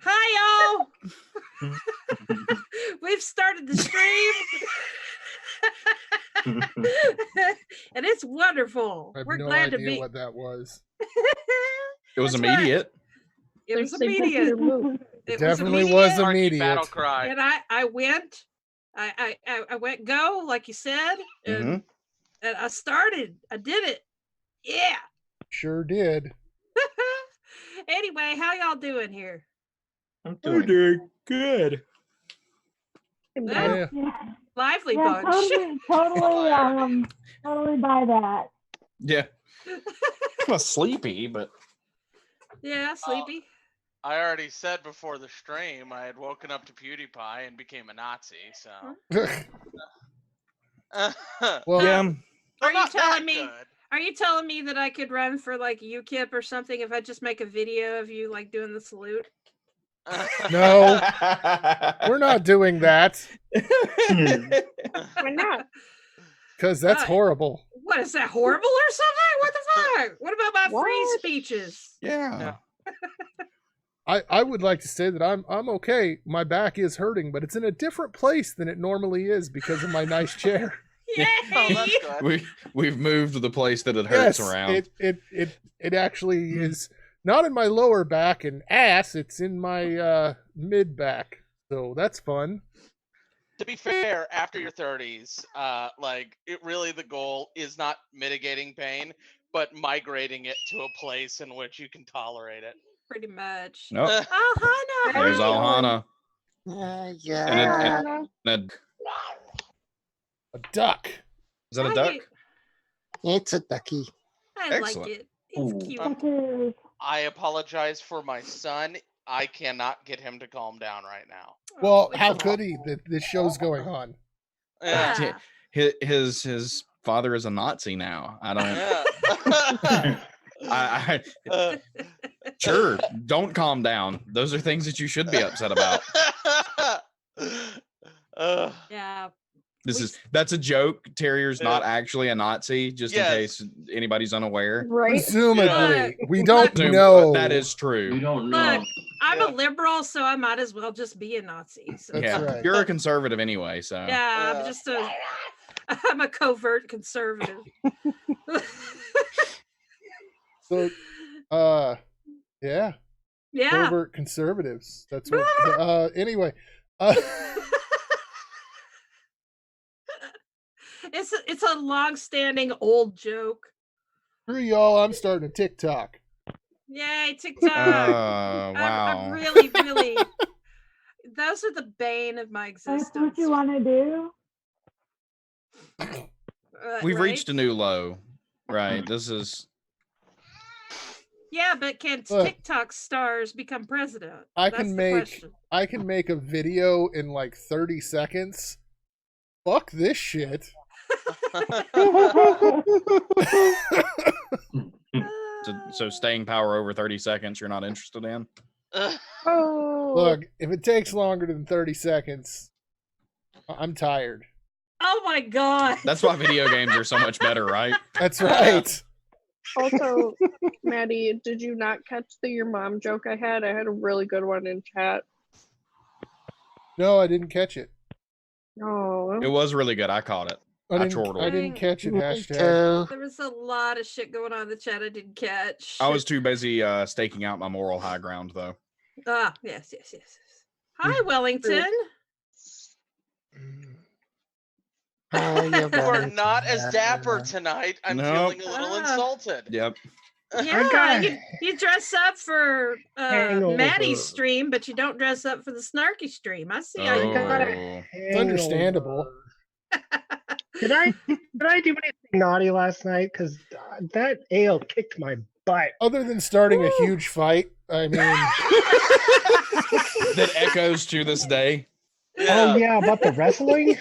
Hi, y'all. We've started the stream. And it's wonderful. I have We're no glad to idea be. what that was. It was That's immediate. It was immediate. It definitely was immediate. Battle cry. And I went. I went go like you said, and I started. I did it. Yeah. Sure did. Anyway, how y'all doing here? I'm doing good. Yeah. Lively bunch. Totally buy that. Yeah. Kind of sleepy, but Yeah, sleepy. I already said before the stream I had woken up to PewDiePie and became a Nazi, so. Well, yeah. Are you Not that telling me? good. Are you telling me that I could run for like UKIP or something if I just make a video of you like doing the salute? no, we're not doing that Why not? because that's horrible. What is that, horrible or something? What the fuck? What about my free What? speeches? Yeah. I would like to say that I'm okay. My back is hurting, but it's in a different place than it normally is because of my nice chair. Yay! Oh, that's good. We've moved to the place that it hurts Yes, around. it actually is not in my lower back and ass. It's in my mid back. So that's fun. To be fair, after your 30s, like it really the goal is not mitigating pain, but migrating it to a place in which you can tolerate it. Pretty much. Nope. Oh, Hannah. There's Ohana. Yeah. And A duck. is that a duck? It's a ducky. I Excellent. like it. It's cute. I apologize for my son. I cannot get him to calm down right now. Well, how could he? This show's going on. Yeah. His father is a Nazi now. I don't. Yeah. Sure. Don't calm down. Those are things that you should be upset about. Yeah. That's a joke. Terrier's not actually a Nazi, just Yes. in case anybody's unaware. Right? Presumably, Yeah. we don't Presume- know. That is true. We don't know. Look, I'm a liberal, so I might as well just be a Nazi. So. That's Yeah, right. you're a conservative anyway, so Yeah, I'm a covert conservative. So, yeah, Yeah. covert conservatives. That's what. Anyway, It's a long-standing old joke. screw y'all. I'm starting a TikTok. Yay, TikTok. wow. I'm really, really. Those are the bane of my That's existence. what you want to do? We've right? reached a new low. Right. This is Yeah, but can Look. TikTok stars become president? I That's can the make question. I can make a video in like 30 seconds. Fuck this shit. so staying power over 30 seconds you're not interested in. Oh. Look, if it takes longer than 30 seconds, I'm tired. Oh my god. That's why video games are so much better, right? That's right. Also, Maddie, did you not catch your mom joke I had? I had a really good one in chat. No, I didn't catch it. Oh, It was really good. I caught it. I chortled. didn't catch it. Hashtag. There was a lot of shit going on in the chat I didn't catch. I was too busy staking out my moral high ground, though. Ah, yes. Hi, Wellington. We're not as dapper tonight. I'm Nope. feeling a little insulted. Yep. Yeah, you dress up for Hangover. Maddie's stream, but you don't dress up for the Snarky stream. I see how you got it. Oh. It's understandable. Did I do anything naughty last night? Because that ale kicked my butt. Other than starting a huge fight, I mean, That echoes to this day. Oh yeah, about the wrestling.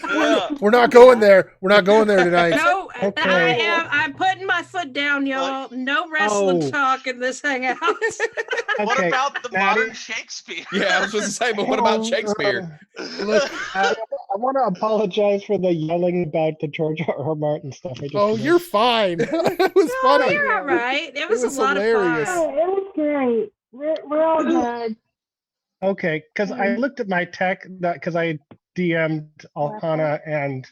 Yeah. we're not going there. We're not going there tonight. No, Okay. I'm putting my foot down, y'all. No wrestling Oh. talk in this hangout. What Okay, about the Maddie. modern Shakespeare? Yeah, I was supposed to say, but what about Shakespeare? Look, I want to apologize for the yelling about the George R.R. Martin stuff. I just Oh, made. you're fine. It was No, funny. you're all right. It was was a lot hilarious. of fun. Oh, it was great. We're all good. Okay, because I looked at my tech because I DM'd Alhana and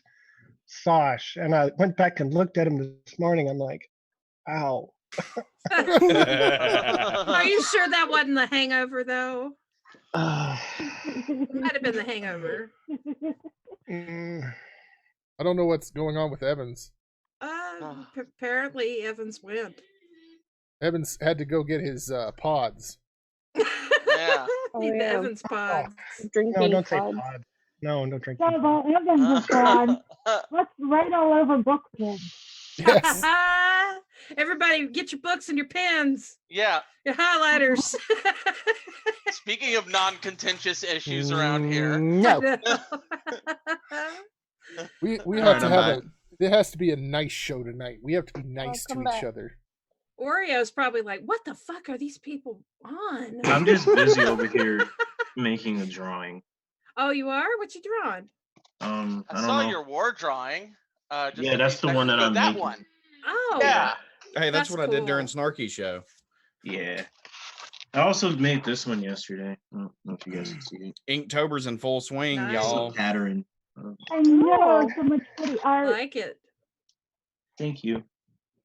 Sosh, and I went back and looked at him this morning. I'm like, ow. Are you sure that wasn't the hangover, though? It might have been the hangover. Mm, I don't know what's going on with Evans. Apparently, Evans went. Evans had to go get his pods. Yeah. Need the yeah. Evans pods. Drinking no, don't say pods. pod. No, don't drink. Yeah, but Evans is gone. Let's write all over books then. Yes. Everybody, get your books and your pens, Yeah. your highlighters. Speaking of non-contentious issues around here, No. We All have right, to I'm have back. there has to be a nice show tonight. We have to be nice to come each back. other. Oreo's probably like, what the fuck are these people on? I'm just busy over here making a drawing. Oh, you are? What you drawing? I I don't saw know. your war drawing. Just Yeah, a that's few the one seconds that ago. I'm That making. one. Oh, Yeah. Hey, that's That's what I did during cool. Snarky show. Yeah. I also made this one yesterday. I don't know if you guys can see it. Inktober's in full swing, Nice. It's a y'all. pattern. I know, Oh. so much pretty I art. like it. Thank you.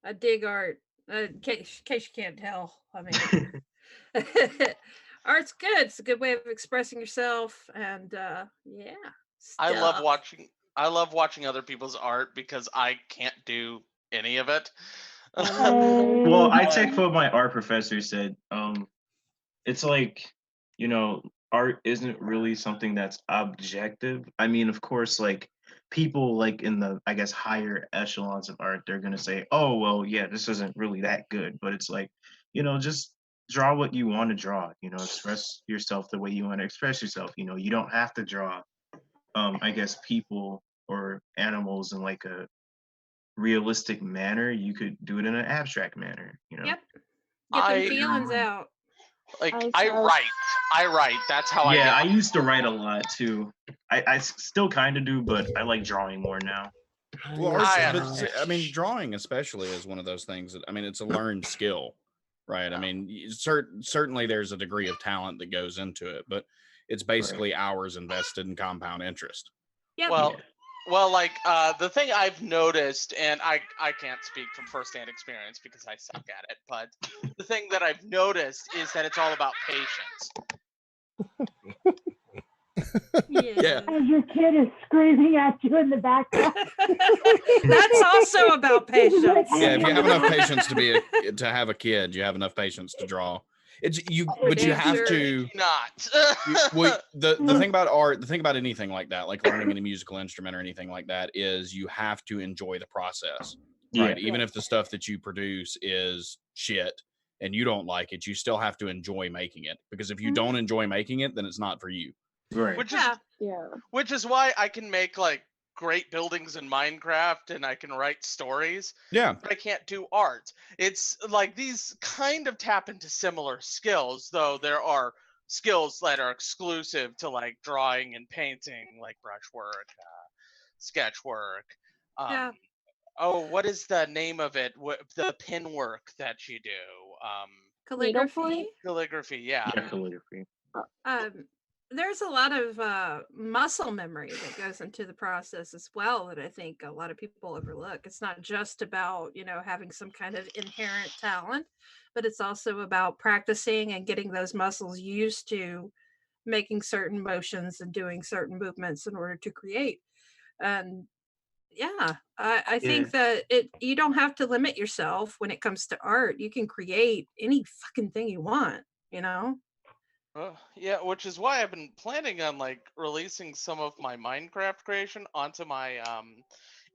I dig art. In case you can't tell. I mean, art's good. It's a good way of expressing yourself, and yeah. I love stuff. watching other people's art because I can't do any of it. Well, I take what my art professor said. It's like, art isn't really something that's objective. I mean, of course, like people like in the, I guess, higher echelons of art, they're gonna say, oh, well, yeah, this isn't really that good. But it's like, just draw what you want to draw, express yourself the way you want to express yourself. You don't have to draw, I guess, people or animals in like a realistic manner. You could do it in an abstract manner, Yep. Get I- them feelings out. Like I I saw- write. That's how Yeah, I I get. used to write a lot too. I still kind of do, but I like drawing more now. Well, I but understand. I mean, drawing especially is one of those things that, I mean, it's a learned skill, right? I mean, certainly there's a degree of talent that goes into it, but it's basically hours invested in compound interest. Yep. Well, like the thing I've noticed, and I can't speak from firsthand experience because I suck at it, but the thing that I've noticed is that it's all about patience. Yeah. As your kid is screaming at you in the background. That's also about patience. Yeah, if you have enough patience to have a kid, you have enough patience to draw. But you damn have sure. to. Not. The thing about art, the thing about anything like that, like learning any musical instrument or anything like that, is you have to enjoy the process, right? Even if the stuff that you produce is shit and you don't like it, you still have to enjoy making it, because if you don't enjoy making it, then it's not for you. Right. Which Yeah. which is why I can make like great buildings in Minecraft and I can write stories, Yeah. but I can't do art. It's like these kind of tap into similar skills, though there are skills that are exclusive to like drawing and painting, like brushwork, sketch work. Yeah. Oh, what is the name of it? The pin work that you do? Calligraphy. Calligraphy, yeah. Yeah, calligraphy. There's a lot of muscle memory that goes into the process as well that I think a lot of people overlook. It's not just about, having some kind of inherent talent, but it's also about practicing and getting those muscles used to making certain motions and doing certain movements in order to create. And yeah, I think that you don't have to limit yourself when it comes to art. You can create any fucking thing you want, Yeah, which is why I've been planning on like releasing some of my Minecraft creation onto my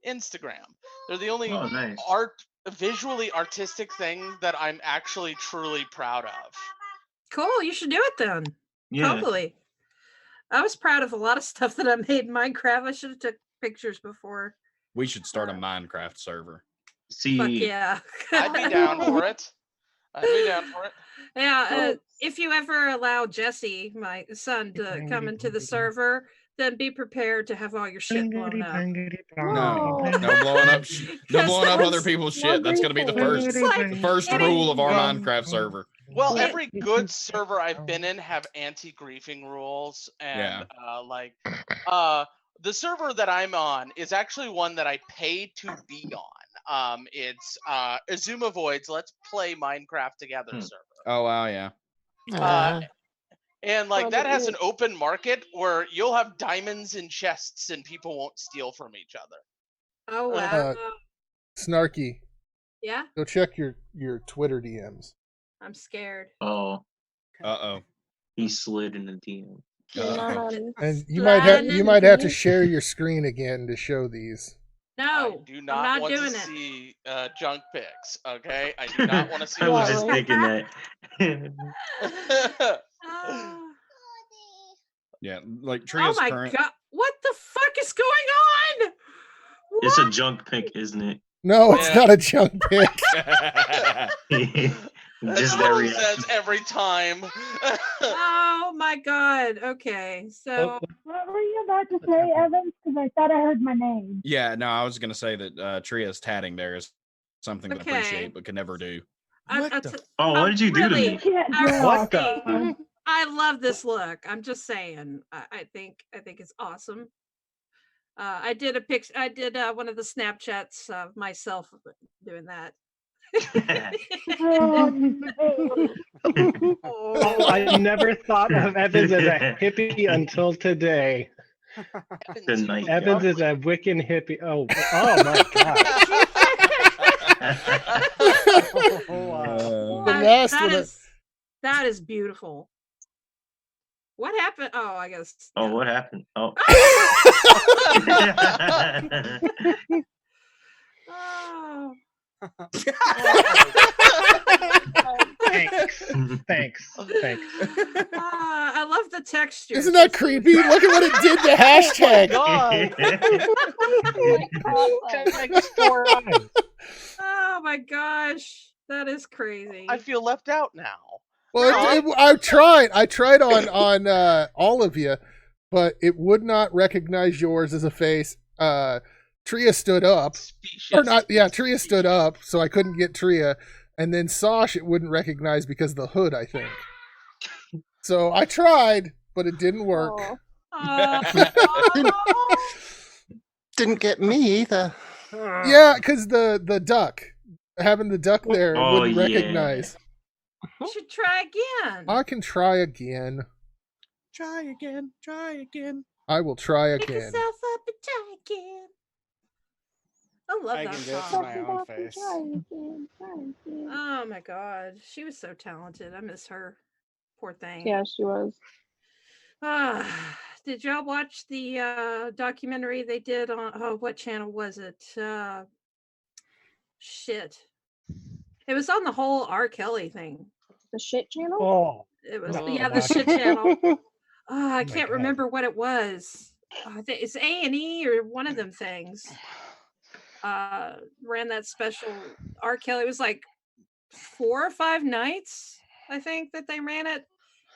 Instagram. They're the only Oh, nice. visually artistic thing that I'm actually truly proud of. Cool, you should do it then. Yeah. Totally. I was proud of a lot of stuff that I made in Minecraft. I should have took pictures before. We should start a Minecraft server. See. Fuck yeah. I'd be down for it. Yeah, if you ever allow Jesse, my son, to come into the server, then be prepared to have all your shit blown up. No, No. no blowing up, no 'Cause blowing up other once- people's More shit. That's gonna be the griefing. first, It's like the first it- rule of our Minecraft server. Well, It- every good server I've been in have anti-griefing rules, and the server that I'm on is actually one that I pay to be on. It's Azuma Void's Let's Play Minecraft Together server. Oh wow, yeah. And like Well, that has you- an open market where you'll have diamonds in chests and people won't steal from each other. Oh wow. Snarky, Yeah, go check your Twitter DMs. I'm scared. Oh, Uh he slid in the DM. You're not on. And you Slide might have to in. share your screen again to show these. I No, do I'm not not want to doing it. see junk pics. Okay, I do not want to see. I was Yeah, just right. thinking that. Ah. yeah. Like Oh Tria's my current. god! What the fuck is going on? It's a What? junk pic, isn't it? No, it's Yeah. not a junk pic. That's Just what that he reaction. says every time. Oh my god. Okay, so What were you about to say, Evans? Because I thought I heard my name. Yeah, no, I was gonna say that Tria's tatting there is something to Okay. appreciate but could never do. Oh, what did you do to really? me? Can't I draw. What the? I love this look. I'm just saying. I think it's awesome. I did one of the Snapchats of myself doing that. Oh, I never thought of Evans as a hippie until today. The night Evans is a Wiccan hippie. Oh my god. The last one. That is beautiful. What happened? Oh, I guess. Oh, what happened? Oh. Oh. Thanks. I love the texture. Isn't that creepy? Look at what it did to hashtag. Oh my gosh, that is crazy. I feel left out now. Well, I tried on all of you, but it would not recognize yours as a face. Tria stood up, or not? Yeah, Tria stood up, so I couldn't get Tria, and then Sosh it wouldn't recognize because of the hood, I think. So I tried, but it didn't work. Didn't get me either. Yeah, because the duck, having the duck there wouldn't recognize. You should try again. I can try again. Try again. I will try Pick again. yourself up and try again. I love I that can do it to song. my own face. Oh my god, she was so talented. I miss her. Poor thing. Yeah, she was. Did y'all watch the documentary they did on what channel was it? Shit. It was on the whole R. Kelly thing. The shit channel? Oh. It was No, the watch shit it. channel. I my can't God. remember what it was. I think it's A&E or one of them things. Ran that special R. Kelly. It was like 4 or 5 nights, I think, that they ran it.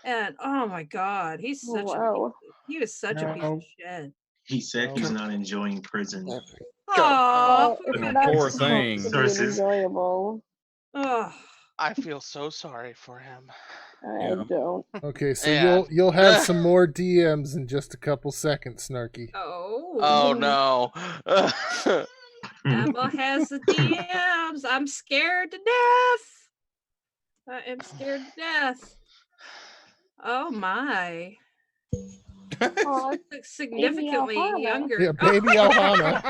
And oh my god, he was such a piece of shit. He said he's not enjoying prison. Oh, it's Poor not thing. supposed to be enjoyable. oh. I feel so sorry for him. I don't. Okay, so Yeah. you'll have some more DMs in just a couple seconds, Snarky. Oh no. Emma has the DMs. I'm scared to death. I am scared to death. Oh my. Oh, Looks significantly Ohana. younger. Yeah, baby Ohana.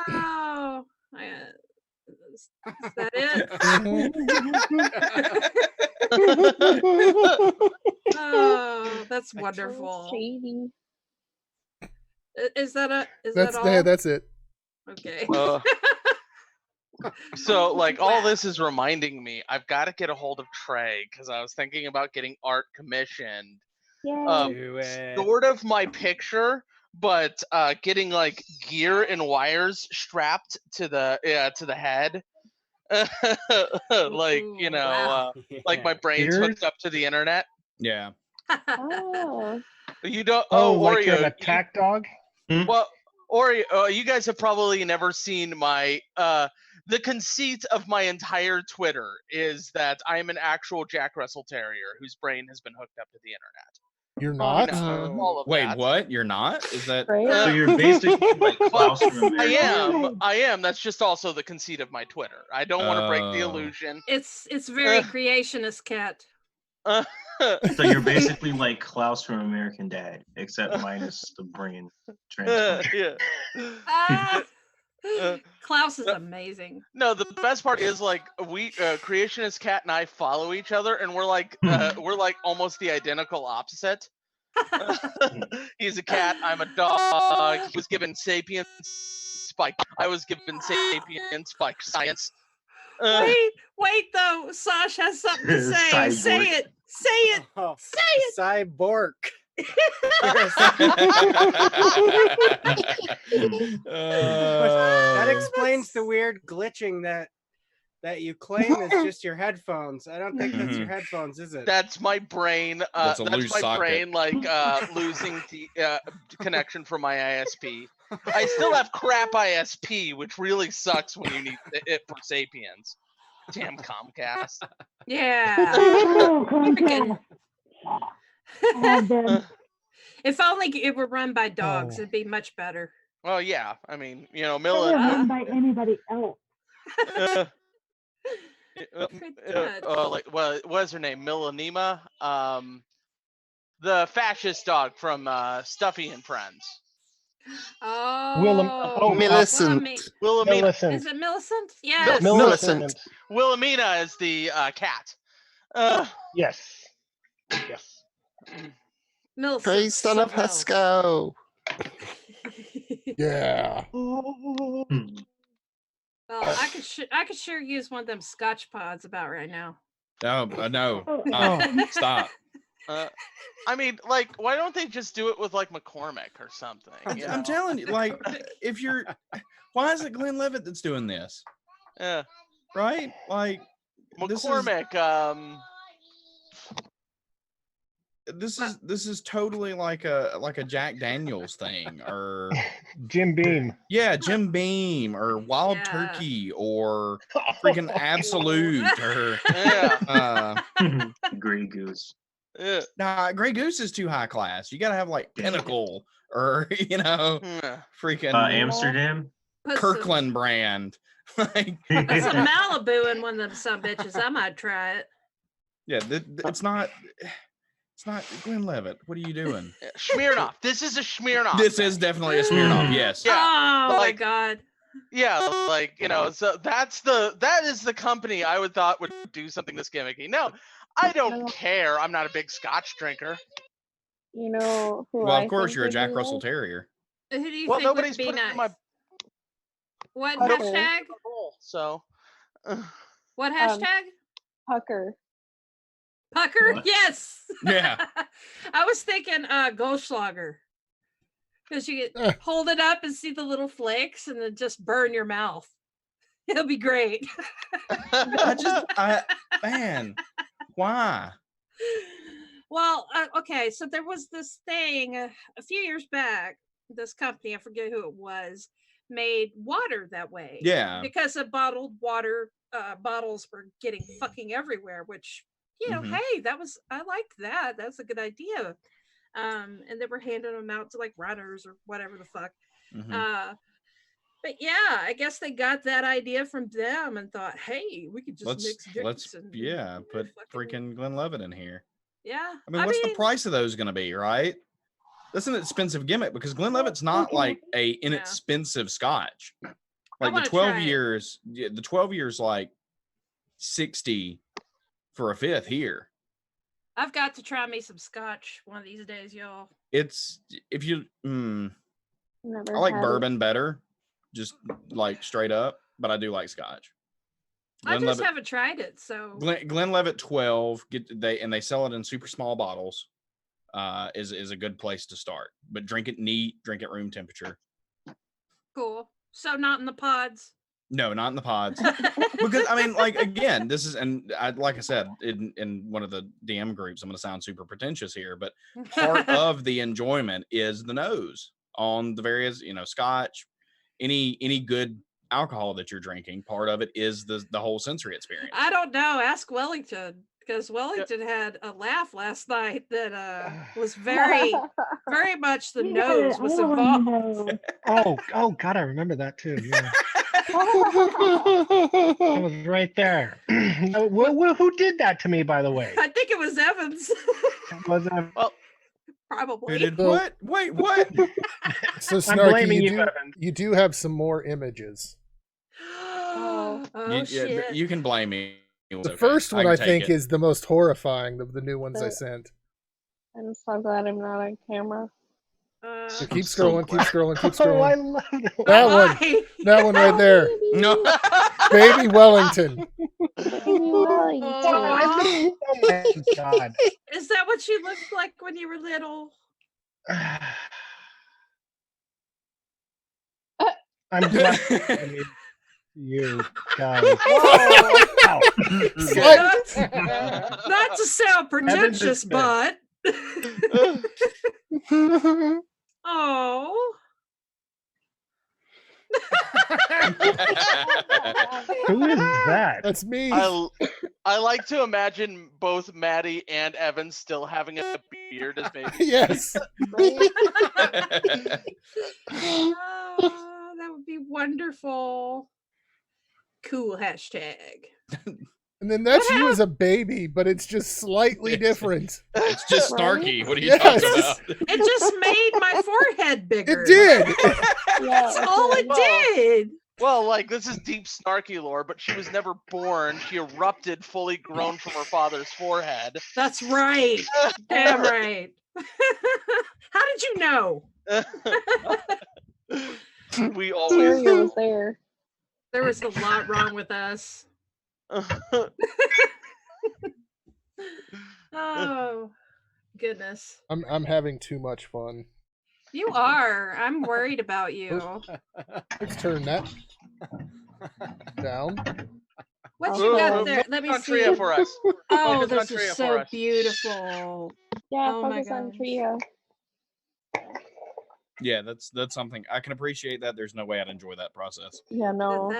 Wow. Is that it? Oh, that's wonderful. Shady. Is that That's all? that's it. Okay. So like all this is reminding me I've got to get a hold of Trey because I was thinking about getting art commissioned. Do it. Sort of my picture, but getting like gear and wires strapped to the head. Like, you know, Wow. like my brain's Gears? hooked up to the internet. Yeah. Oh. You don't. Oh, Oh, like you're an Oreo. attack dog? Well, Oreo, you guys have probably never seen my the conceit of my entire Twitter is that I am an actual Jack Russell Terrier whose brain has been hooked up to the internet. You're not? All of Wait, that. what? You're not? Is that So you're basically like Klaus from I American. am. I am. That's just also the conceit of my Twitter. I don't want to break the illusion. It's very creationist, cat. So you're basically like Klaus from American Dad, except minus the brain transplant. Yeah. Klaus is amazing. No, the best part is like we creationist cat and I follow each other, and we're like almost the identical opposite. He's a cat. I'm a dog. He was given sapience spike. I was given sapience spike science. Wait though. Sash has something to say. Say it. Say it. Oh, say it. Cyborg. That explains the weird glitching that you claim is just your headphones. I don't think that's your headphones, is it? That's my brain. That's a that's loose my socket. brain, like losing the connection from my ISP. I still have crap ISP, which really sucks when you need it for Sapiens. Damn Comcast. Yeah. Oh, Comcast. I have them. If only it were run by dogs, it'd be much better. Well, yeah. I mean, you know, Not Mila. run by anybody else. Like, what was her name? Milanima. The fascist dog from Stuffy and Friends. Oh, Millicent. Wilhelmina. Millicent. Is it Millicent? Yes. Millicent. Wilhelmina is the cat. Yes. Yes. Millicent. Praise son of Hesco. Yeah. Well, I could sure use one of them Scotch pods about right now. No, no. Oh. Stop. I mean, like, why don't they just do it with like McCormick or something? I'm telling you, like, if you're, why is it Glenn Levitt that's doing this? Yeah. Right? Like, McCormick. This is totally like a Jack Daniels thing, or Jim Beam. Yeah, Jim Beam, or Wild Turkey, or freaking Absolute, or Grey Goose. Nah, Grey Goose is too high class. You gotta have like Pinnacle, or freaking Amsterdam, Kirkland brand. Like, put some Malibu in one of them some bitches. I might try it. Yeah, it's not Glenn Levitt. What are you doing? Smirnoff. This is a Smirnoff. This is definitely a Smirnoff. Yes. Yeah. Oh my god. Yeah, like, you know, so that is the company I would thought would do something this gimmicky. No, I don't care. I'm not a big Scotch drinker. You know who Well, I of course think you're a would Jack be Russell nice? Terrier. Who do you Well, think nobody's would be put it nice? in my What Okay. hashtag? So What hashtag? Pucker. Pucker? What? Yes. Yeah. I was thinking Goldschlager. Because you get hold it up and see the little flakes and then just burn your mouth. It'll be great. Man, why? Well, okay, so there was this thing a few years back. This company, I forget who it was, made water that way. Yeah. Because the bottled water bottles were getting fucking everywhere, which, hey, I liked that. That's a good idea. And they were handing them out to like runners or whatever the fuck. But yeah, I guess they got that idea from them and thought, hey, we could just mix drinks and put freaking Glenn Levitt in here. Yeah. I mean, what's the price of those going to be, right? That's an expensive gimmick because Glenn Levitt's not like a inexpensive Scotch. Like the 12 years, like 60 for a fifth here. I've got to try me some Scotch one of these days, y'all. It's if you I Never like had bourbon better, just like straight up, but I do like Scotch. I just haven't tried it, so Glenn Levitt 12 they sell it in super small bottles. Is a good place to start, but drink it neat, drink it room temperature. cool. So not in the pods. No, not in the pods. Because I mean, like again, this is like I said in one of the DM groups, I'm going to sound super pretentious here, but part of the enjoyment is the nose on the various, scotch, any good alcohol that you're drinking. Part of it is the whole sensory experience. I don't know. Ask Wellington, because Wellington had a laugh last night that was very, very much the nose was involved. Oh God, I remember that too. Yeah. I was right there. Who did that to me, by the way? I think it was Evans. Was Well, probably. Who did what? Wait, what? So I'm Snarky, blaming you, Evan. you do have some more images. Shit. You can blame me. The first one I think is the most horrifying of the new ones I sent. I'm so glad I'm not on camera. So keep scrolling, keep scrolling, keep Oh, scrolling. I love that. That one right there. No. Baby Wellington. Oh my God. Is that what you looked like when you were little? I'm glad you guys. Not to sound pretentious, but oh. Who is that? That's me. I like to imagine both Maddie and Evan still having a beard as babies. Yes. Oh, that would be wonderful. Cool hashtag. And then that's you as a baby, but it's just slightly different. It's just Snarky. What are you Yes. talking about? It just made my forehead bigger. It did. That's all it did. Well, like, this is deep Snarky lore, but she was never born. She erupted fully grown from her father's forehead. That's right. Damn right. How did you know? We always Syria was there. There was a lot wrong with us. Oh, goodness. I'm having too much fun. You are. I'm worried about you. Let's turn that down. What you got there? Let me see. Tria for us. Oh, Focus on this Tria is for so us. beautiful. Yeah, Oh my focus on gosh. Tria. Yeah, that's something I can appreciate. That there's no way I'd enjoy that process. Yeah, no.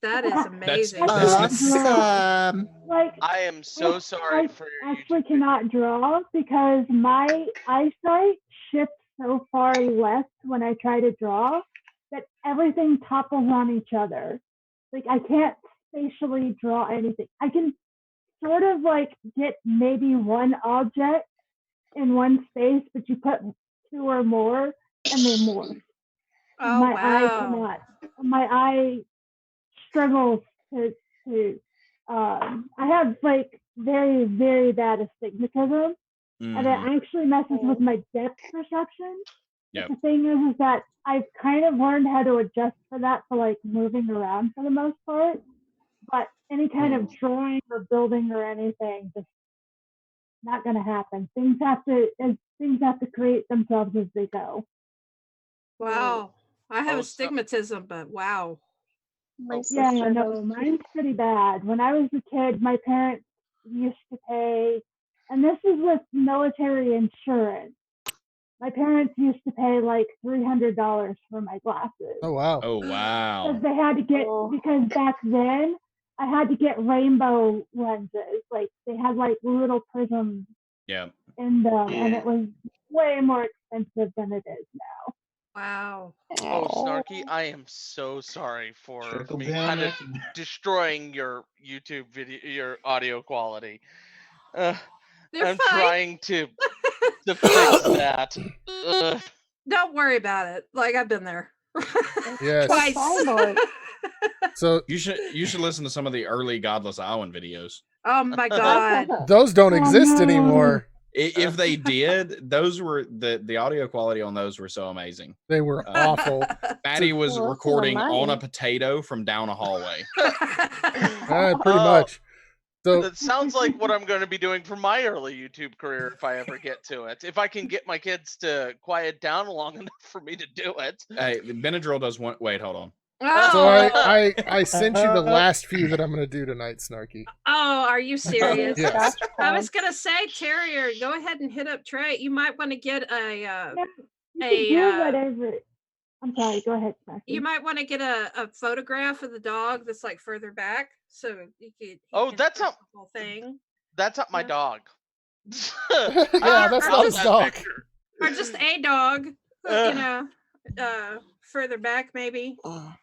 That is amazing. Like, I am so sorry I for your actually cannot draw because my eyesight shifts so far left when I try to draw that everything topples on each other. Like, I can't spatially draw anything. I can sort of like get maybe one object in one space, but you put two or more and they morph. Oh, my eye wow. cannot. My eye struggles to I have like very, very bad astigmatism, and it actually messes with my depth perception. Yep. The thing is that I've kind of learned how to adjust for that for like moving around for the most part. But any kind of drawing or building or anything, just not going to happen. Things have to create themselves as they go. Wow. I have Oh, astigmatism, but wow. My Yeah, sister no, does mine's pretty bad. When I was a kid, my parents used to pay, and this is with military insurance. My parents used to pay like $300 for my glasses. Oh wow. Oh wow. Because they had to get, because back then I had to get rainbow lenses. Like they had like little prisms Yeah. in them, and it was way more expensive than it is now. Wow. Oh, Snarky, I am so sorry for Trickle me down kind of effect. destroying your YouTube video, your audio quality. They're I'm fine. trying to fix that. Don't worry about it. Like I've been there. Yes. Twice. So You should listen to some of the early Godless Island videos. Oh my god. those don't exist anymore. If they did, those were the audio quality on those were so amazing. They were awful. Maddie was Well, recording so am I. on a potato from down a hallway. Pretty much. So That sounds like what I'm going to be doing for my early YouTube career if I ever get to it. If I can get my kids to quiet down long enough for me to do it. Hey, Benadryl does one. Wait, hold on. Oh, So I sent you the last few that I'm going to do tonight, Snarky. oh, are you serious? Yes. I was gonna say, Terrier, go ahead and hit up Trey. You might want to get No, you can do whatever. I'm sorry. Go ahead, Smacky. you might want to get a photograph of the dog that's like further back, so you could. Oh, that's not the whole thing. That's not my dog. Yeah, that's not his dog. Or just a dog, you know, further back maybe.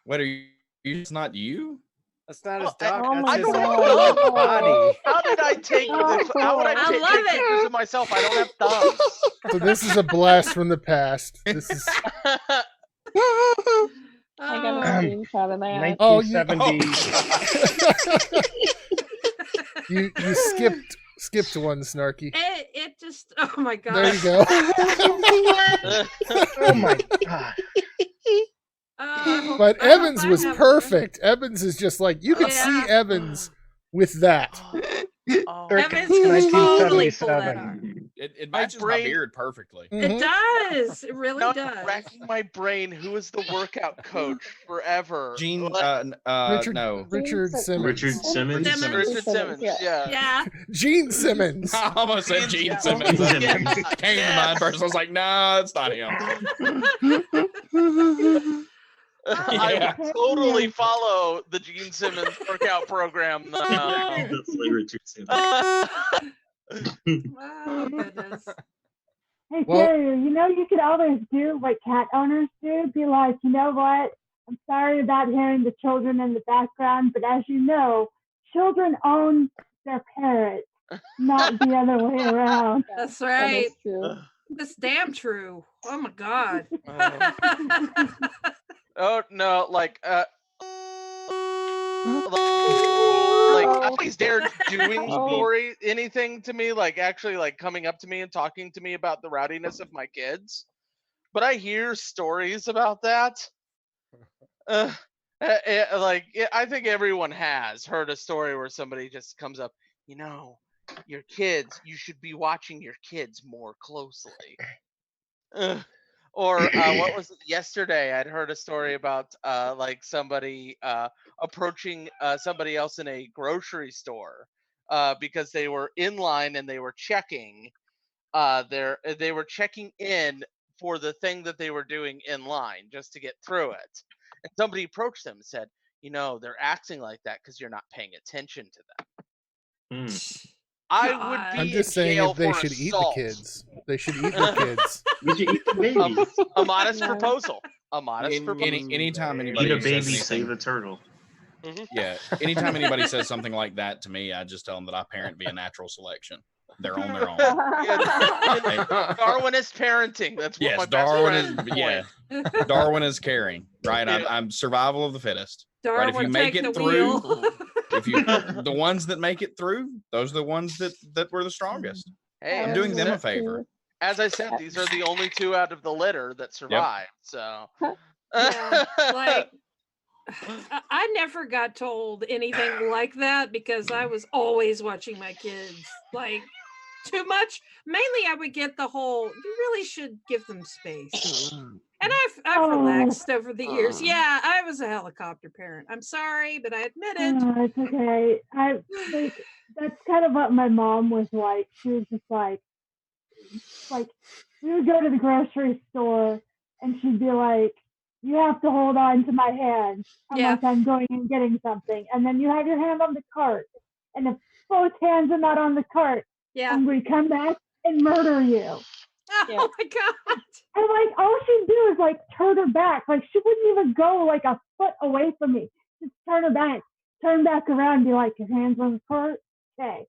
What are you? It's not you. That's not his Well, dog. I That's his don't have thumbs. body. How did I take this? How would I I take love it. pictures of myself? I don't have thumbs. So this is a blast from the past. This is I got Oh, a screenshot of that. 1970. you skipped one, Snarky. it just. Oh my god. There you go. Oh my god. But I hope Evans I was have perfect. Evans is just like you could see Yeah. Evans with that. Oh. Evans can totally pull that 1977. off. It My matches my brain- beard perfectly. It Mhm. does. It really Now does. I'm racking my brain. Who was the workout coach forever? Gene, What? no. Richard Simmons. Richard Simmons. Simmons. Richard Simmons. Yeah. Yeah. Gene Simmons. I almost said Gene Yeah. Simmons. Gene That Simmons. came to mind first. I was like, nah, it's not him. I Yeah. would totally follow the Gene Simmons workout program. That's like Richard Simmons. Oh goodness. Hey, Well- Terrier, you could always do what cat owners do. Be like, you know what? I'm sorry about hearing the children in the background, but as you know, children own their parents, not the other way around. That's That right. is true. That's damn true. Oh my god. Oh no, like nobody's dared doing anything to me, like actually like coming up to me and talking to me about the rowdiness of my kids. But I hear stories about that. I think everyone has heard a story where somebody just comes up, your kids, you should be watching your kids more closely. Or what was it yesterday? I'd heard a story about like somebody approaching somebody else in a grocery store because they were in line and they were checking they were checking in for the thing that they were doing in line just to get through it. And somebody approached them and said, they're acting like that because you're not paying attention to them. I would God. be I'm just in saying jail if they for should assault. eat the kids. They should eat the kids. You should eat the babies. A modest No. proposal. A modest proposal. Anytime anybody Eat a says baby, anything, save a turtle. yeah, anytime anybody says something like that to me, I just tell them that I parent via natural selection. They're on their own. Darwinist parenting. That's what Yes, my best Darwin friend is. Yeah, Darwin is caring. Right, I'm survival of the fittest. Darwin, Right, if you make take it the through, wheel. the ones that make it through, those are the ones that were the strongest. Hey, I'm doing them a favor. as I said, these are the only two out of the litter that survived. So, Yeah, like I never got told anything like that because I was always watching my kids like too much. Mainly, I would get the whole "you really should give them space," and I've relaxed over the years. Yeah, I was a helicopter parent. I'm sorry, but I admit it. It's okay. That's kind of what my mom was like. She was just like we would go to the grocery store and she'd be like, "You have to hold on to my hand unless I'm going and getting something, and then you have your hand on the cart, and if both hands are not on the cart, I'm going to come back and murder you." Oh my god! And like all she'd do is like turn her back. Like she wouldn't even go like a foot away from me. Just turn back around and be like, "Your hands on the cart? Okay."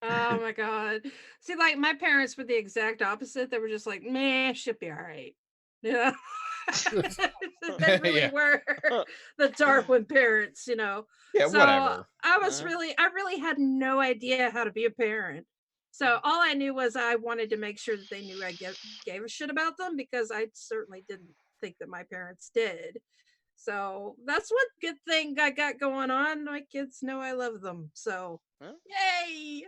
Oh my god! See, like my parents were the exact opposite. They were just like, "Meh, should be all right." Yeah. They really were the Darwin parents, Yeah, So whatever. I really had no idea how to be a parent. So all I knew was I wanted to make sure that they knew I gave a shit about them because I certainly didn't think that my parents did. So that's one good thing I got going on. My kids know I love them. So yay!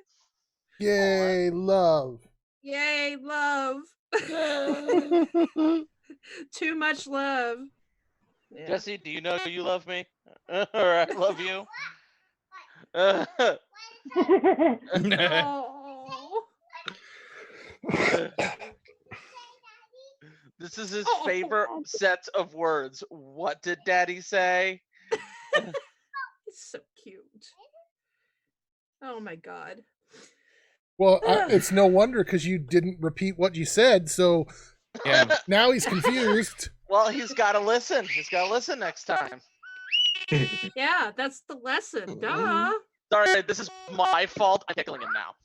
Yay, love. Yay, love. Too much love. Yeah. Jesse, do you know you love me? Or I love you? Oh. This is his favorite set of words. What did Daddy say? He's so cute. Oh my god. Well, it's no wonder because you didn't repeat what you said, so Yeah. now he's confused. Well, he's got to listen. He's got to listen next time. Yeah, that's the lesson. Duh. Sorry, this is my fault. I'm tickling him now.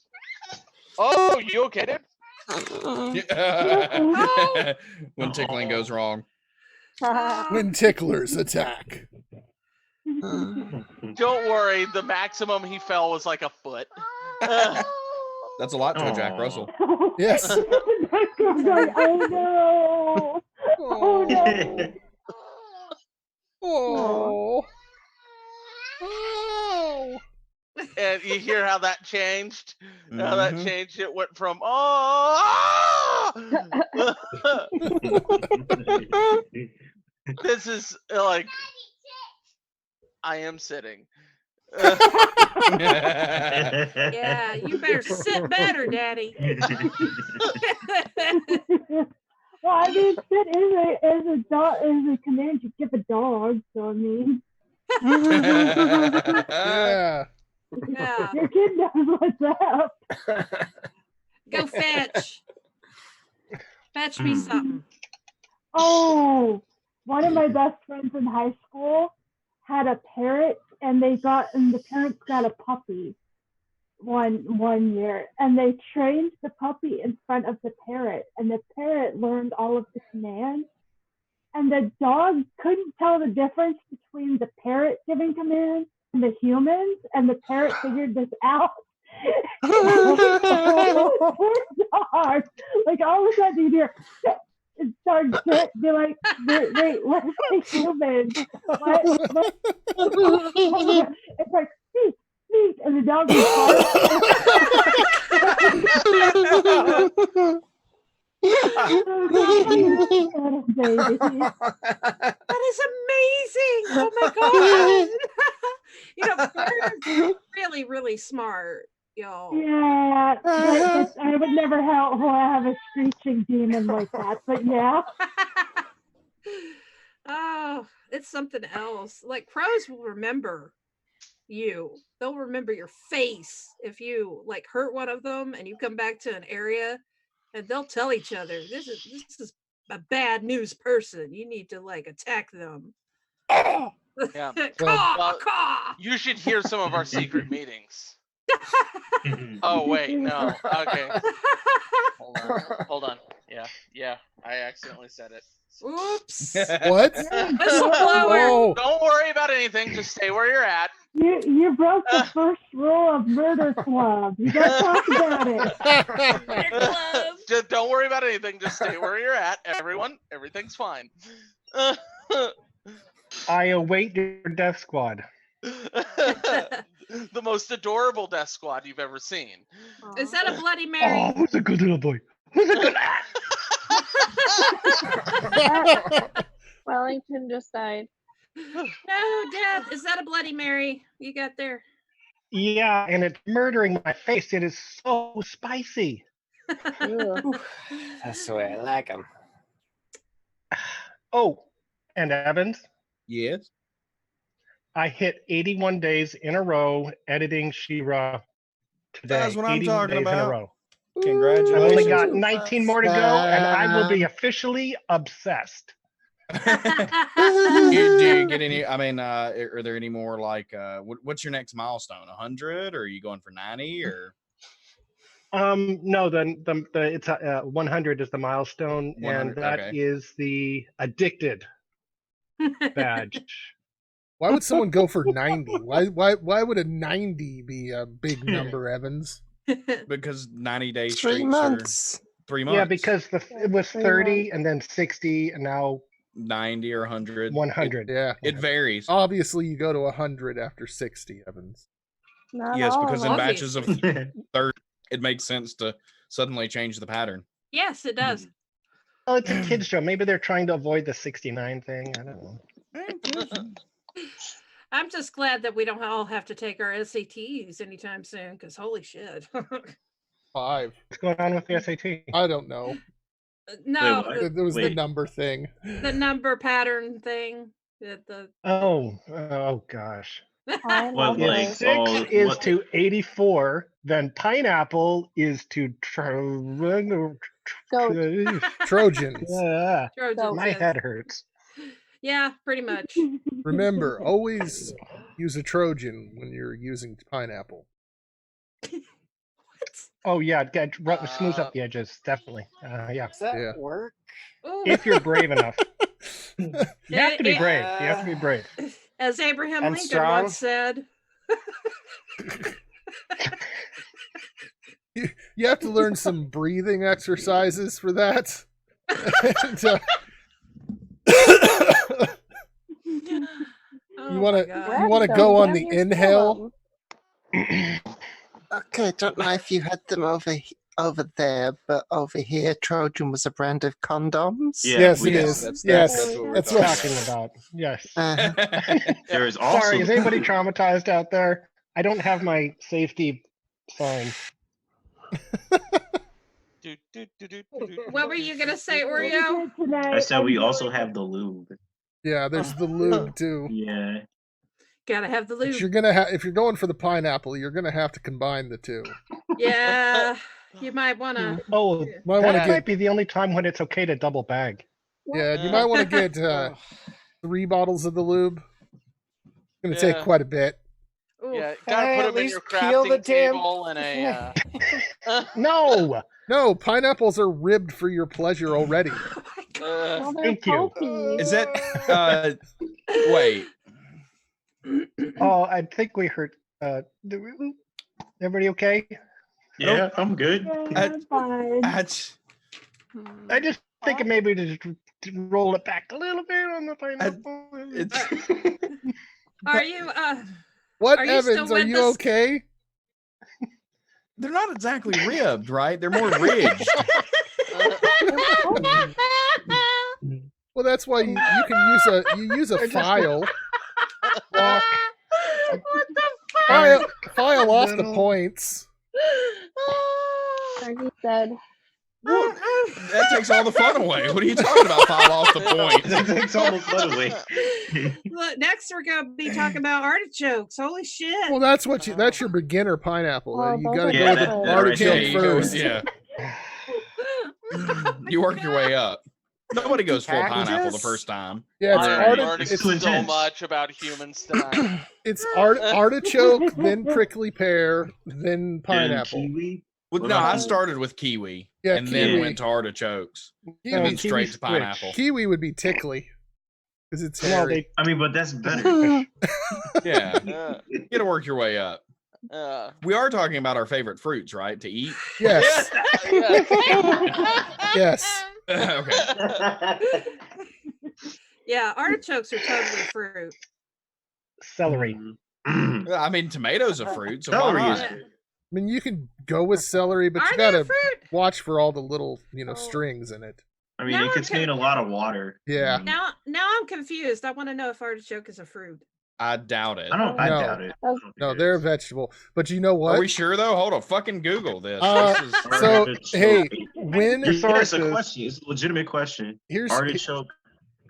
Oh, you okay, dude? When tickling goes wrong. When ticklers attack. Don't worry, the maximum he fell was like a foot. That's a lot to a Jack Russell. Yes. Oh no! Oh no! Oh. Oh. And you hear how that changed? How that Mhm. changed? It went from oh. This is like I am sitting. Yeah, you better sit better, Daddy. Well, I mean, sit is a dog is a command you give a dog. So I mean, Yeah. Yeah. your kid knows what's up. Go fetch. Fetch me something. Oh, one of my best friends in high school had a parrot, and the parents got a puppy one year, and they trained the puppy in front of the parrot, and the parrot learned all of the commands, and the dog couldn't tell the difference between the parrot giving commands and the humans, and the parrot figured this out. Poor dog. Like all of a sudden you hear it starts to be like, wait, what's the human? What? It's like speak, and the dog goes That is amazing. Oh my god. You know, birds are really, really smart, y'all. Yeah, but I would never have a screeching demon like that, but yeah. Oh, it's something else. Like crows will remember you. They'll remember your face if you like hurt one of them and you come back to an area, and they'll tell each other, this is a bad news person. You need to like attack them. Yeah. Caw, Well, caw. you should hear some of our secret meetings. Oh wait, no. Okay. Hold on. Yeah. I accidentally said it. Oops. What? Whistleblower. Oh. Don't worry about anything. Just stay where you're at. You broke the first rule of Murder Club. You gotta talk about it. Just don't worry about anything. Just stay where you're at. Everyone, everything's fine. I await your death squad. The most adorable death squad you've ever seen. Is that a Bloody Mary? Oh, who's a good little boy? Wellington just died. No, Dad. Is that a Bloody Mary you got there? Yeah, and it's murdering my face. It is so spicy. That's the way I like them. Oh, and Evans, Yes. I hit 81 days in a row editing She-Ra today. That's what I'm 81 talking days in a about. row. Congratulations. I've only got 19 more to go, and I will be officially obsessed. Do you get any? I mean, are there any more like? What's your next milestone? 100, or are you going for 90? Or No, it's 100 is the milestone, 100, and that okay. is the addicted badge. Why would someone go for 90? Why would a 90 be a big number, Evans? Because 90 days 3 streaks months. are 3 months. Yeah, because it was 30 and then 60 and now 90 or 100. 100. Yeah. It varies. Obviously, you go to 100 after 60, Evans. Not Yes, all because of in us. batches of 30, it makes sense to suddenly change the pattern. Yes, it does. Oh, it's a kids show. Maybe they're trying to avoid the 69 thing. I don't know. I'm just glad that we don't all have to take our SATs anytime soon, because holy shit. 5. What's going on with the SAT? I don't know. No, Wait, what? There was the Wait. number thing. the number pattern thing. Oh gosh. I Well, love like, If it. 6 oh, is what- to 84, then pineapple is to Trojans. Yeah, Trojans, my yes. head hurts. Yeah, pretty much. Remember, always use a Trojan when you're using pineapple. Oh yeah, smooth up the edges, definitely. Yeah, Does that Yeah. work? Ooh. if you're brave enough. You have to be Yeah. brave. You have to be brave. As Abraham And Lincoln strong. once said. You have to learn some breathing exercises for that. And, Oh you want my to God. you want to go on the inhale. Okay, don't know if you had them over there, but over here, Trojan was a brand of condoms. Yeah, Yes, we it have- is. Yes, what we're that's talking what. Talking about. Yes. There is also Sorry, is anybody traumatized out there? I don't have my safety sign. What were you gonna say, Oreo? I said we also have the lube. Yeah, there's the lube too. Yeah. Gotta have the But lube. you're gonna if you're going for the pineapple, you're gonna have to combine the two. Yeah, you might wanna. Oh, Might that wanna might get be the only time when it's okay to double bag. yeah. You might want to get 3 bottles of the lube. It's gonna take quite a bit. Ooh. Yeah, Can gotta I put at them in least your peel the crafting damn- table and a. No. No, pineapples are ribbed for your pleasure already. Well, they're Thank you. pulpy. Is that wait? Oh, I think we heard. Everybody okay? Yeah, I'm good. Yeah, I'm fine. That's I just think maybe to roll it back a little bit on the pineapple. it's Are you What, Are you still Evans? Are with you us? okay? they're not exactly ribbed, right? They're more ridged. Well, that's why you can use a file. Walk. what the fuck? File off the Little- points. Snarky said, That takes all the fun away. What are you talking about? File off the point. That takes all the fun away. Look, next we're gonna be talking about artichokes. Holy shit! Well, that's your beginner pineapple. Oh, You those got to are go with good. the That Yeah, artichoke you go, first. yeah. You work your way up. Nobody goes full pineapple the Cactus? first time. Yeah, it's Alright. I'm arti- learning It's too so intense. much about humans tonight. it's artichoke, then prickly pear, then And pineapple. kiwi. Well, What no, about I that? started with kiwi, Yeah, and then kiwi. went to artichokes, and Kiwi, then kiwi straight to switch. pineapple. kiwi would be tickly because it's No, hairy. they. I mean, but that's better. Yeah, Uh, you got to work your way up. We are talking about our favorite fruits, right? To eat. Yes, yeah. yes. Okay. Yeah, artichokes are totally fruit. Celery. I mean, tomatoes are fruit, so why Celery is not? good. I mean, you can go with celery, but Are you they gotta fruit? watch for all the little, Oh. strings in it. I mean, Now it I'm contains a lot of water. Yeah. Now I'm confused. I want to know if artichoke is a fruit. I doubt it. I don't. I No. doubt it. I don't think No, it they're a is. vegetable. But you know Are what? we sure though? Hold on, fucking Google this. Uh, This is- So, Artichoke. hey, when Yes, a Sources. question. It's a legitimate question. here's Artichoke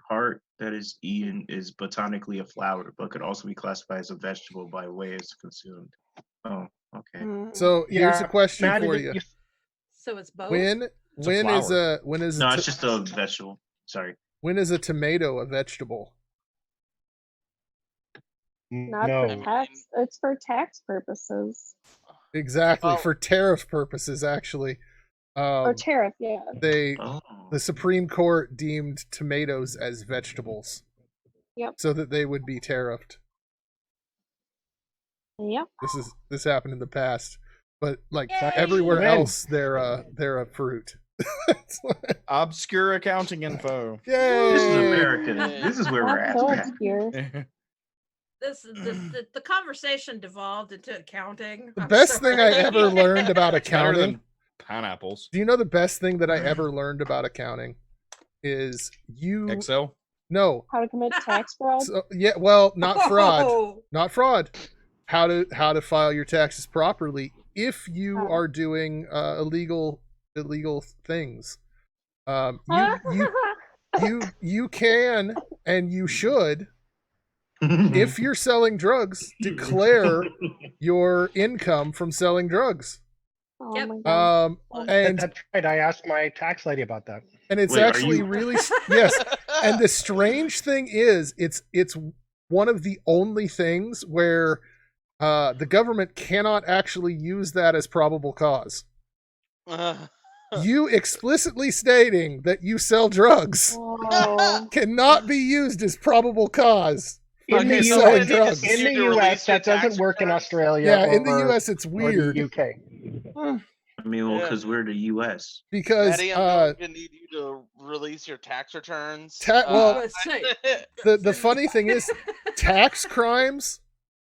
heart that is eaten is botanically a flower, but could also be classified as a vegetable by way it's consumed. Oh, okay. so here's a Yeah, question Maddie, for did you. So it's both. When It's a when is flower. No, it's just a vegetable. Sorry. when is a tomato a vegetable? not No. for tax. It's for tax purposes. Exactly, Well- for tariff purposes actually. Or tariff, yeah. Oh. The Supreme Court deemed tomatoes as vegetables. Yep. So that they would be tariffed. Yep. This happened in the past. But like Yay! everywhere When? else they're a fruit. It's like, obscure accounting info. yay! This is America. This is where we're Not at. so man. obscure. The conversation devolved into accounting. The I'm best sorry. thing I ever learned about Better accounting. than pineapples. Do you know the best thing that I ever learned about accounting is you Excel. No. How to commit tax fraud? So, yeah, well, not fraud. Oh. Not fraud. How to file your taxes properly if you are doing illegal things. You can and you should, if you're selling drugs, declare your income from selling drugs. Oh Yep. my god. And That's right. I asked my tax lady about that. and it's Wait, are actually you- really yes. And the strange thing is, it's one of the only things where the government cannot actually use that as probable cause. You explicitly stating that you sell drugs Oh. cannot be used as probable cause for In the you US, selling drugs. in the You to release US, your that doesn't tax work in returns? Australia. Yeah, in the or- US it's or the weird UK. I mean, well, because we're the U.S. because Maddie, I'm going to need you to release your tax returns. well, Let's say. the funny thing is, tax crimes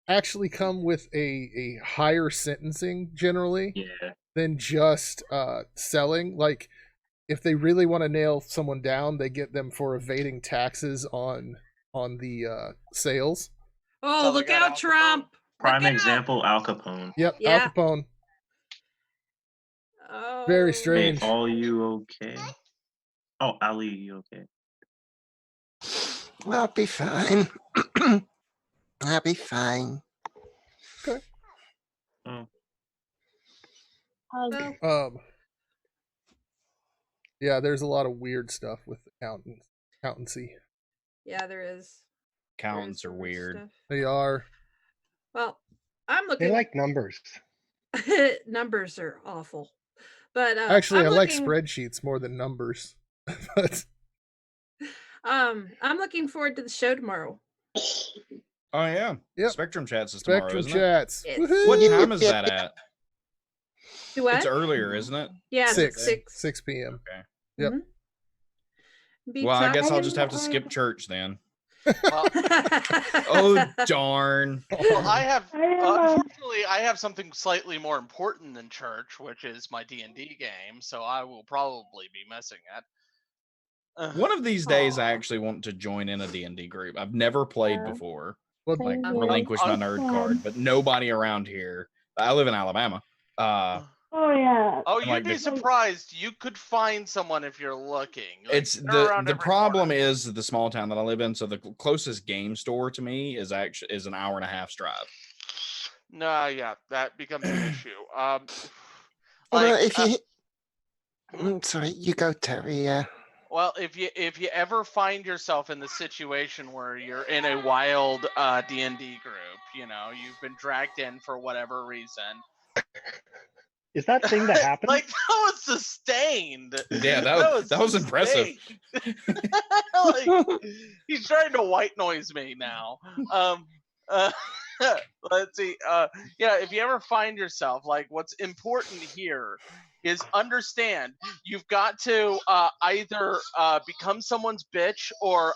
actually come with a higher sentencing generally Yeah. than just selling. Like, if they really want to nail someone down, they get them for evading taxes on the sales. Oh, So they look got out, Al Capone. Trump. Prime Look out. example, Al Capone. Yep, Yeah. Al Capone. Oh. Very Hey, strange. all you okay? Oh, Ali, you okay? I'll be fine. I'll be fine. Oh. Hug. Well, Yeah, there's a lot of weird stuff with accountancy. yeah, there is. Accountants There are is weird. stuff. They are. Well, I'm They looking. like numbers. Numbers are awful, but Actually, I'm I like looking, spreadsheets more than numbers. But I'm looking forward to the show tomorrow. Oh yeah. Yep. Spectrum Chats is tomorrow, Spectrum isn't Chats. Yes. Woohoo! it? What time is that at? Do what? It's earlier, isn't it? Yeah, it's 6 p.m. Okay. Yep. Be Well, I guess I'll talking- just have to skip church then. Well, Oh darn. well, I have I am, unfortunately I have something slightly more important than church, which is my D&D game. So I will probably be missing it. One of these days, I Aw. actually want to join in a D&D group. I've never played Yeah. before. Well, Like Same here. relinquish my nerd Fun. card, but nobody around here. I live in Alabama. oh yeah. Oh, And, you'd like, be the- surprised. You could find someone if you're looking. Like, It's they're around the every problem corner. is the small town that I live in. So the closest game store to me is an hour and a half drive. No, yeah, that becomes an issue. Although Like, if you, sorry, you go, Terry. Yeah. well, if you ever find yourself in the situation where you're in a wild D&D group, you know, you've been dragged in for whatever reason. Is that thing that happened? Like, that was sustained. Yeah, that was impressive. sustained. Like, he's trying to white noise me now. Let's see. Yeah, if you ever find yourself, like, what's important here is understand you've got to either become someone's bitch or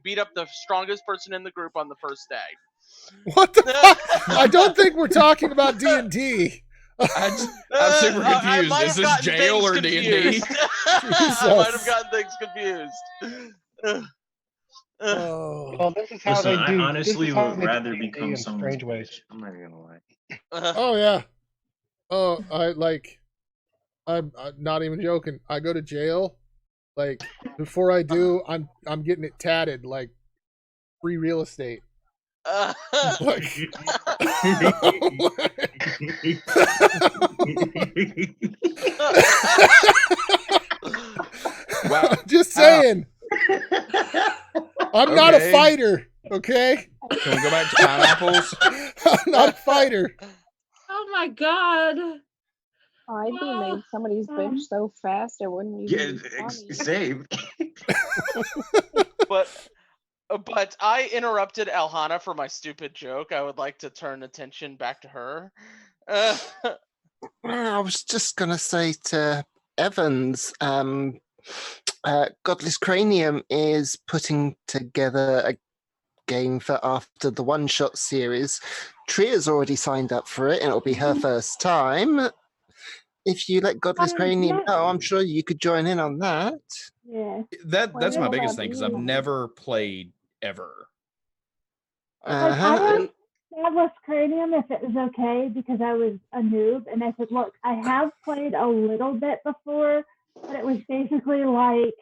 beat up the strongest person in the group on the first day. what the fuck? I don't think we're talking about D&D. I'm super I confused. might Is have this gotten jail things or D&D? confused. I might have gotten things confused. Oh. Well, this is how Listen, they I do. honestly this is how would they do rather D&D become in someone's strange ways. bitch. I'm not even gonna lie. Oh yeah. Oh, I'm not even joking. I go to jail. Like, before I do, I'm getting it tatted, like free real estate. Like, Wow. just saying. I'm not a Okay. fighter, okay? Can we go back to pineapples? I'm not a fighter. Oh my god. I'd be made somebody's bitch so fast it wouldn't Yeah, even be funny. same. But I interrupted Alhana for my stupid joke. I would like to turn attention back to her. I was just gonna say to Evans, Godless Cranium is putting together a game for after the one-shot series. Tria's already signed up for it, and it'll be her first time. If you let Godless Cranium know, I'm sure you could join in on that. Yeah. That's my Well, biggest thing because I've yeah. never played ever. Like, I asked Atlas Cranium if it was okay because I was a noob, and I said, look, I have played a little bit before, but it was basically like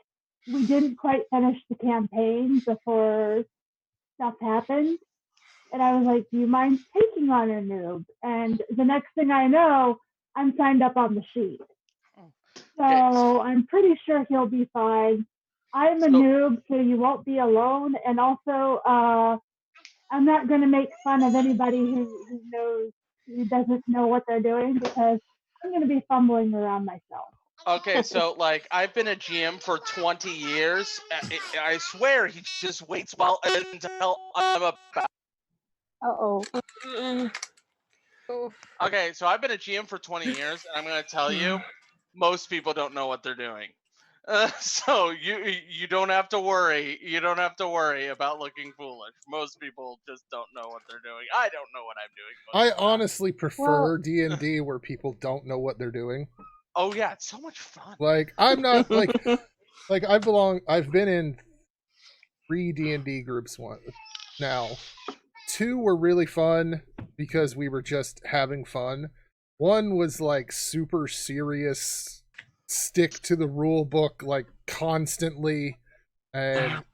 we didn't quite finish the campaign before stuff happened. And I was like, do you mind taking on a noob? And the next thing I know, I'm signed up on the sheet. So I'm pretty sure he'll be fine. I'm a noob, so you won't be alone. And also, I'm not going to make fun of anybody who doesn't know what they're doing because I'm going to be fumbling around myself. Okay, so like I've been a GM for 20 years. I swear he just waits until I'm about. Uh-oh. Okay, so I've been a GM for 20 years, and I'm going to tell you, most people don't know what they're doing. So you don't have to worry. You don't have to worry about looking foolish. Most people just don't know what they're doing. I don't know what I'm doing. I honestly prefer D&D where people don't know what they're doing. Oh yeah, it's so much fun. Like I'm not like I've been in 3 D&D groups now. 2 were really fun because we were just having fun. 1 was like super serious, stick to the rule book like constantly, and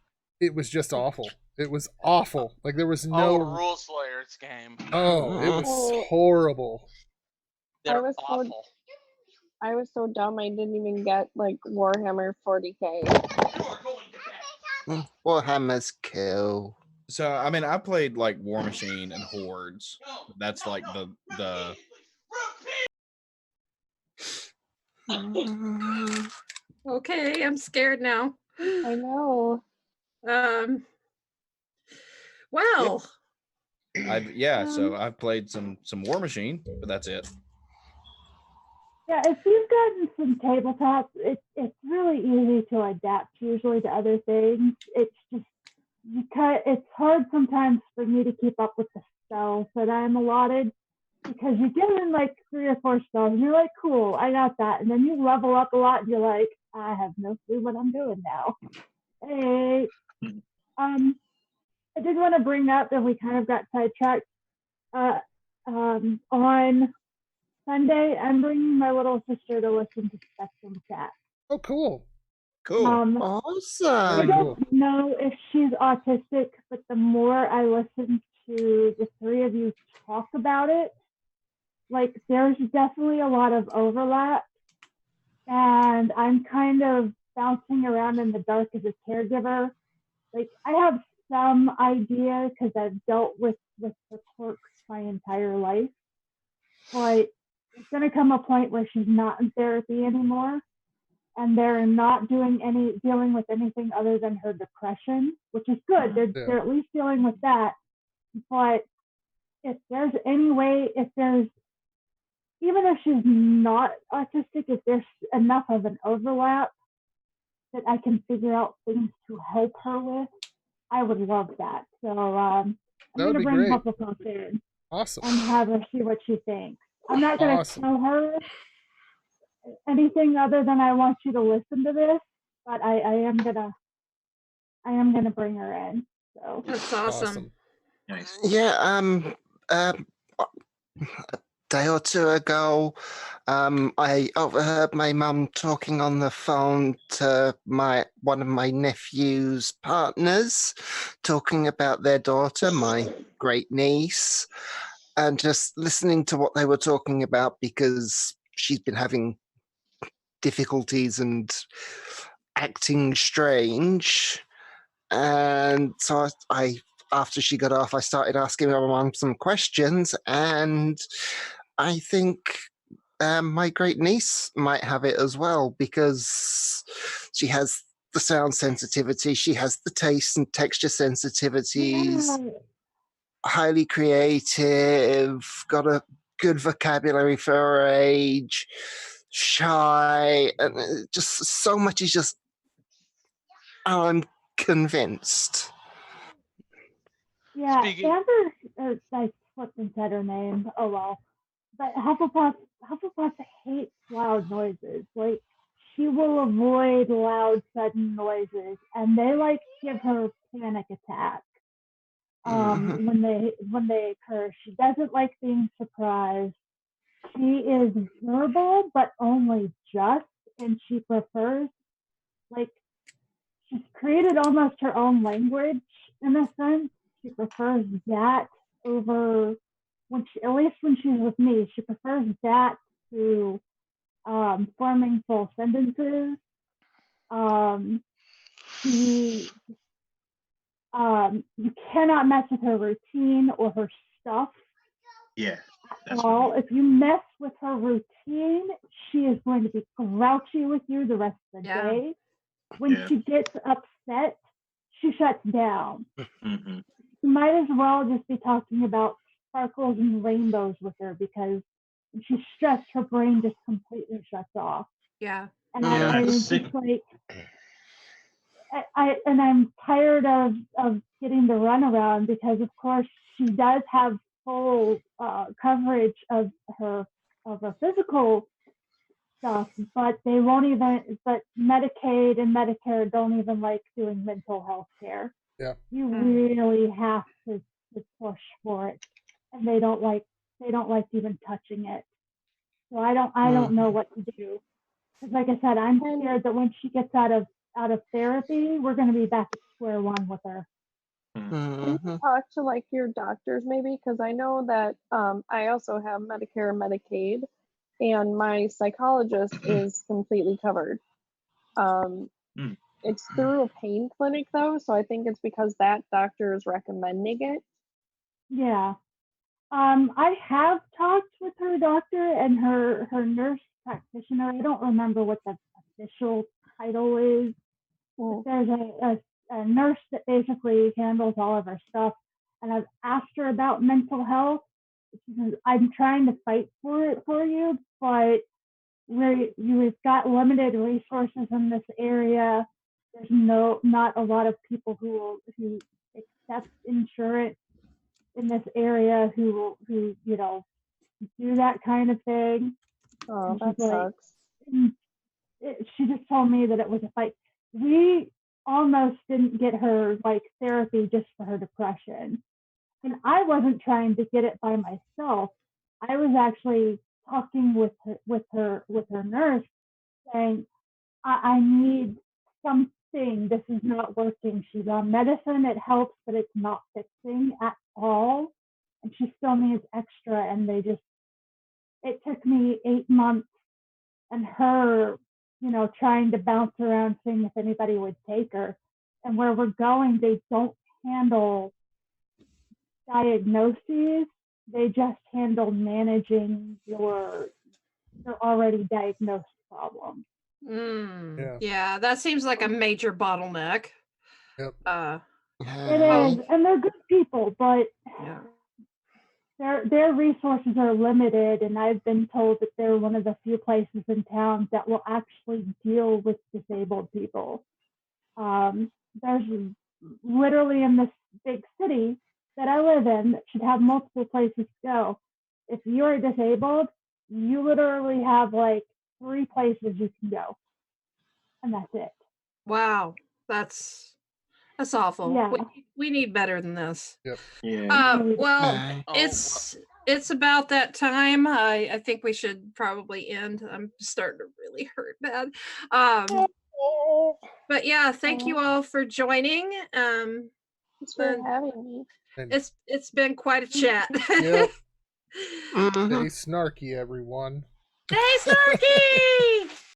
it was just awful. It was awful. Like there was no rules lawyers game. Oh, it was horrible. They're awful. I was so dumb I didn't even get like Warhammer 40K. Warhammer's cool. So I mean, I played like War Machine and Hordes. That's like the. Okay, I'm scared now. I know. Well. So I've played some War Machine, but that's it. Yeah, if you've gotten some tabletops, it's really easy to adapt usually to other things. It's just it's hard sometimes for me to keep up with the spells that I'm allotted because you get in like 3 or 4 spells and you're like, cool, I got that. And then you level up a lot and you're like, I have no clue what I'm doing now. Hey, I did want to bring up that we kind of got sidetracked. On Sunday, I'm bringing my little sister to listen to Spectrum Chat. Oh, cool. Awesome. I don't know if she's autistic, but the more I listen to the 3 of you talk about it, like there's definitely a lot of overlap. And I'm kind of bouncing around in the dark as a caregiver. Like I have some idea because I've dealt with the quirks my entire life. But it's going to come a point where she's not in therapy anymore. And they're not dealing with anything other than her depression, which is good. They're at least dealing with that. But if there's any way, even if she's not autistic, if there's enough of an overlap that I can figure out things to help her with, I would love that. So I'm going to bring Hufflepuff in. Awesome. And have her see what she thinks. I'm not going to tell her anything other than I want you to listen to this, but I am gonna bring her in. So that's awesome. Nice. Yeah. A day or 2 ago, I overheard my mum talking on the phone to one of my nephew's partners, talking about their daughter, my great niece, and just listening to what they were talking about because she's been having difficulties and acting strange. And so I after she got off, I started asking my mum some questions, and I think my great niece might have it as well because she has the sound sensitivity, she has the taste and texture sensitivities, highly creative, got a good vocabulary for her age, shy, and just so much is just, I'm convinced. Yeah, Amber, I flipped and said her name. Oh well. But Hufflepuff hates loud noises. Like she will avoid loud, sudden noises, and they like give her panic attacks when they occur. She doesn't like being surprised. She is verbal, but only just, and she prefers, like, she's created almost her own language in a sense. She prefers that over at least when she's with me, she prefers that to forming full sentences. She you cannot mess with her routine or her stuff. Yeah. At all. If you mess with her routine, she is going to be grouchy with you the rest of the day. When she gets upset, she shuts down. Mm-hmm. You might as well just be talking about sparkles and rainbows with her, because when she's stressed, her brain just completely shuts off. Yeah. And I'm just like, I'm tired of getting the runaround, because of course she does have full coverage of her physical stuff, but they won't even. But Medicaid and Medicare don't even like doing mental health care. Yeah, you really have to push for it, and they don't like even touching it. So I don't know what to do, because like I said, I'm scared that when she gets out of therapy, we're going to be back at square one with her. Can you talk to like your doctors maybe? Because I know that I also have Medicare and Medicaid, and my psychologist is completely covered. It's through a pain clinic though, so I think it's because that doctor is recommending it. Yeah. I have talked with her doctor and her nurse practitioner. I don't remember what the official title is. But there's a nurse that basically handles all of her stuff. And I've asked her about mental health. She says, I'm trying to fight for it for you, but we've got limited resources in this area. There's not a lot of people who accept insurance in this area who do that kind of thing. Oh, that sucks. She just told me that it was a fight. We almost didn't get her like therapy just for her depression, and I wasn't trying to get it by myself. I was actually talking with her nurse, saying, I need something. This is not working. She's on medicine. It helps, but it's not fixing at all. And she still needs extra. And it took me 8 months and her, trying to bounce around seeing if anybody would take her. And where we're going, they don't handle diagnoses. They just handle managing your already diagnosed problem. Yeah, that seems like a major bottleneck. Yep. It is, and they're good people, but their resources are limited, and I've been told that they're one of the few places in town that will actually deal with disabled people. There's literally in this big city that I live in that should have multiple places to go. If you're disabled, you literally have like 3 places you can go, and that's it. Wow, that's awful. Yeah. We need better than this. Yep. Yeah. Well, it's about that time. I think we should probably end. I'm starting to really hurt bad. But yeah, thank you all for joining. Thanks for having me. It's been quite a chat. Yep. Stay snarky, everyone. Stay snarky!